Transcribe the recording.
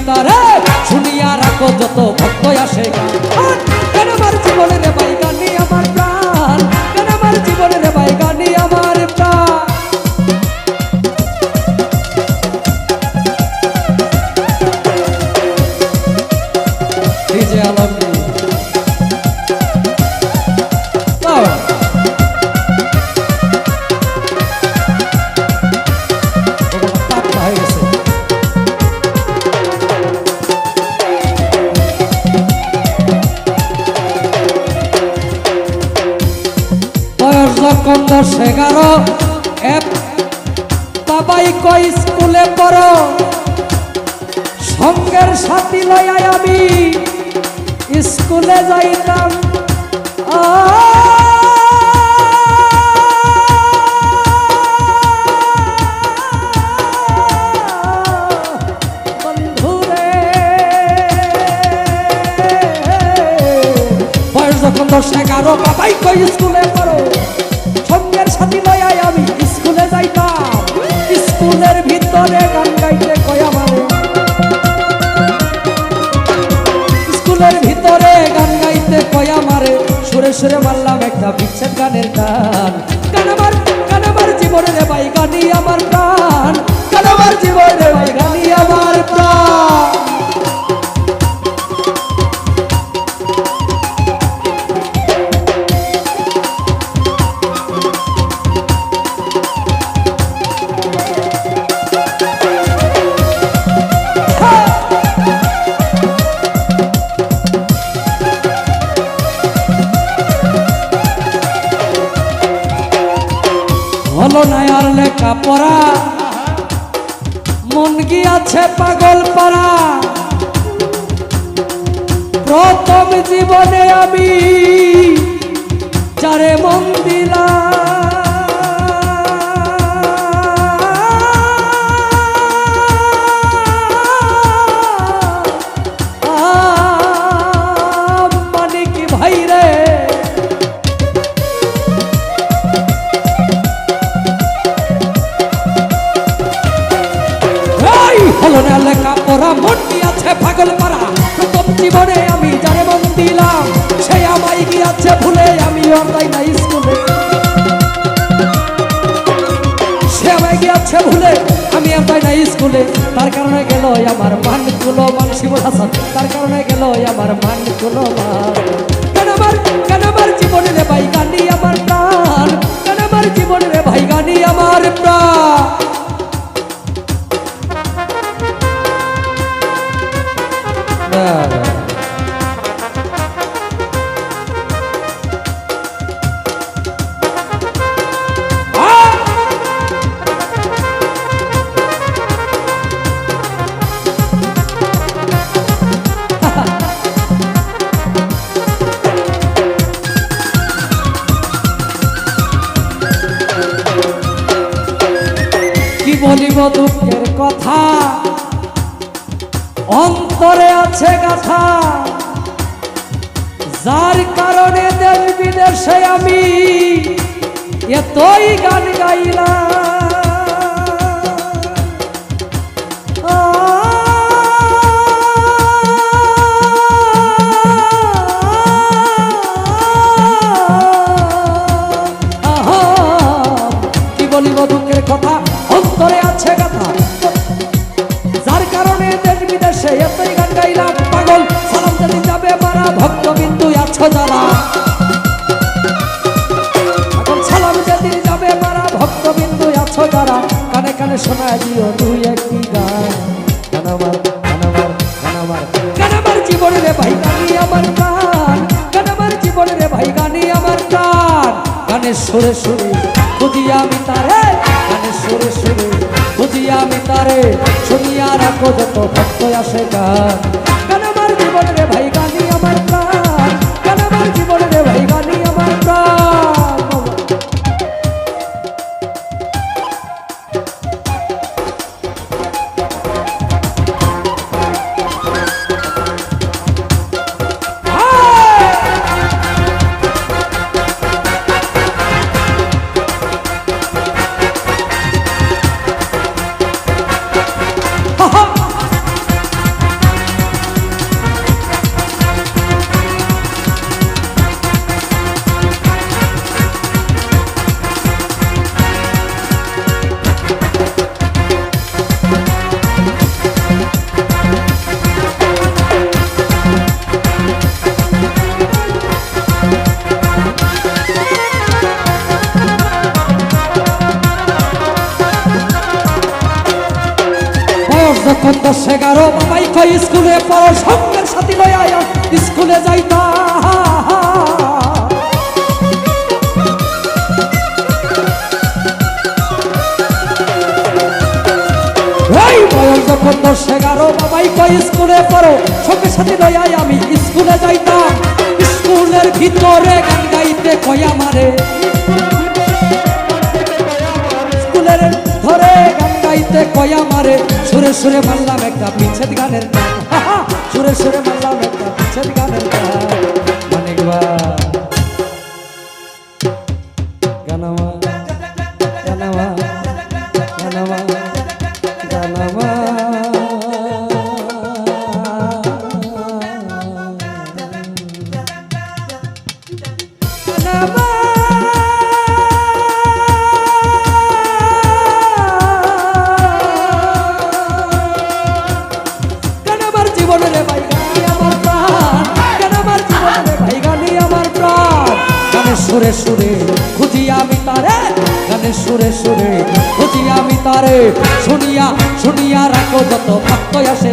তারে শুনিয়া রাখো যত ভক্ত আসে গান। কেন আমার জীবনে রে ভাই গানি আমার প্রাণ, কেন আমার জীবনে রে ভাই গানি আমার প্রাণ। ডিজে আলমগীর যখন 10-11 বাবাই কই স্কুলে পড়ো, সঙ্গের সাথী লইয়া আমি স্কুলে যাইতাম। বন্ধুরে বয়স যখন 10-11 বাবাই কই স্কুলে পড়ো, সঙ্গের সাথী লইয়া আমি স্কুলে যাইতাম। স্কুলের ভিতরে গান গাইতে কয় আমারে, স্কুলের ভিতরে গান গাইতে কয় আমারে, সুরে সুরে মারলাম একটা বিচ্ছেদ গানের গান। গান আমার জীবনে রে ভাই গানি আমার প্রাণ, গান আমার জীবনে রে ভাই গানি আমার প্রাণ। হলো না আর লেখা পড়া, মন গিয়াছে পাগল পাড়া। প্রথম জীবনে আমি যারে মন দিলাম, মানে কি ভাই রে হলো না লেখা পড়া, মন গিয়াছে পাগল পাড়া। প্রথম জীবনে আমি যারে মন দিলাম, সে আমায় গিয়াছে ভুলে, আমি অন্যায় না স্কুলে। সে আমায় গিয়াছে ভুলে, আমি অন্যায় না স্কুলে। তার কারণে গেল আমার মান কুলো মান, শিবুল হাসান তার কারণে গেল আমার মান কুলো মান। কেন আমার জীবনে রে ভাই গানি আমার প্রাণ, কেন আমার জীবনে রে ভাই গানি আমার প্রাণ। কি বলিব দুঃখের কথা, অন্তরে আছে গাথা। যার কারণে দেশ বিদেশে আমি এতই গান গাইলাম। কি বলিব দুঃখের কথা, অন্তরে আছে গাথা। যার কারণে দেশ বিদেশে এতই গান গাইলাম। পাগল সালাম যেদিন যাবে মারা, ভক্তবিন্দু আছো যারা। পাগল সালাম যেদিন যাবে মারা, ভক্তবিন্দু আছো যারা। কানে কানে শোনা দিও দুই একটি গান। গান আমার জীবনে রে ভাই গানি আমার প্রাণ, গান আমার জীবনে রে ভাই গানি আমার প্রাণ। গানের সুরে সুরে খুঁজি আমি তারে, গানের সুরে সুরে খুঁজি আমি তারে, শুনিয়া রাখো যত ভক্ত আসে গান। গান আমার জীবনে রে ভাই গানি আমার প্রাণ, গান আমার জীবনে রে ভাই গানি আমার প্রাণ। যখন 10-11 বাবাই কই স্কুলে পড়ো সঙ্গের সাথী লইয়া স্কুলে যাইতা এই বয়স যখন 10-11 বাবাই কই স্কুলে পড়ো সঙ্গের সাথী লইয়া আমি স্কুলে যাইতাম স্কুলের ভিতরে গান গাইতে কই আমারে স্কুলের ধরে গান গাইতে কই আমারে সুরে সুরে মারলাম একটা বিচ্ছেদ গানের গান সুরে সুরে মারলাম একটা বিচ্ছেদ গানের গান মানিকবা গানামা গানামা গানামা গানামা গানামা সুরে সুরে খুঁজি আমি তারে গানের সুরে সুরে খুঁজি আমি তারে শুনিয়া শুনিয়া রাখো যত ভক্ত আসে